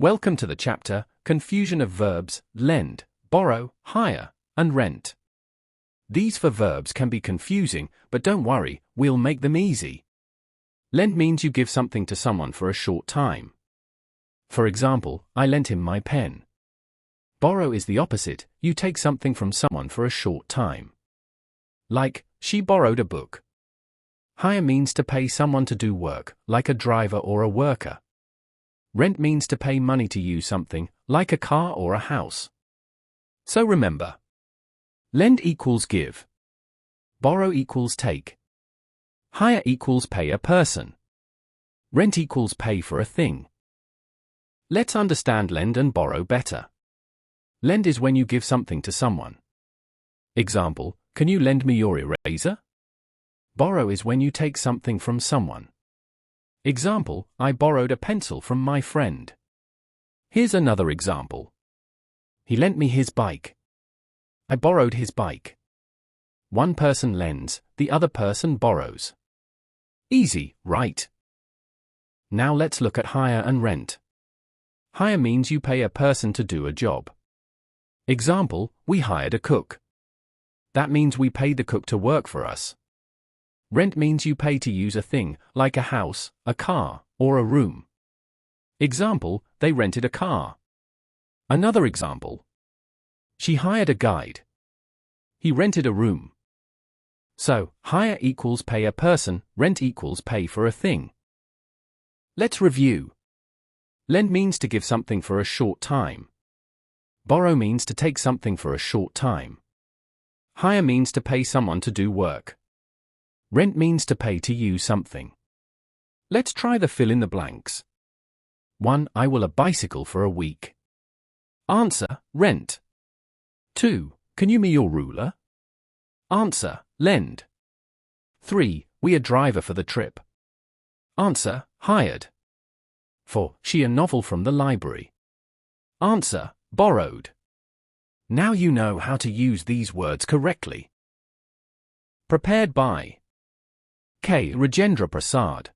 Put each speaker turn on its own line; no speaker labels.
Welcome to the chapter, Confusion of Verbs, lend, borrow, hire, and rent. These four verbs can be confusing, but don't worry, we'll make them easy. Lend means you give something to someone for a short time. For example, I lent him my pen. Borrow is the opposite, you take something from someone for a short time. Like, she borrowed a book. Hire means to pay someone to do work, like a driver or a worker. Rent means to pay money to use something, like a car or a house. So remember, lend equals give. Borrow equals take. Hire equals pay a person. Rent equals pay for a thing. Let's understand lend and borrow better. Lend is when you give something to someone. Example, can you lend me your eraser? Borrow is when you take something from someone. Example, I borrowed a pencil from my friend. Here's another example. He lent me his bike. I borrowed his bike. One person lends, the other person borrows. Easy, right? Now let's look at hire and rent. Hire means you pay a person to do a job. Example, we hired a cook. That means we paid the cook to work for us. Rent means you pay to use a thing, like a house, a car, or a room. Example, they rented a car. Another example. She hired a guide. He rented a room. So, hire equals pay a person, rent equals pay for a thing. Let's review. Lend means to give something for a short time. Borrow means to take something for a short time. Hire means to pay someone to do work. Rent means to pay to use something. Let's try the fill in the blanks. 1. I will a bicycle for a week. Answer, rent. 2. Can you me your ruler? Answer, lend. 3. We a driver for the trip. Answer, hired. 4. She a novel from the library. Answer, borrowed. Now you know how to use these words correctly. Prepared by K. Rajendra Prasad.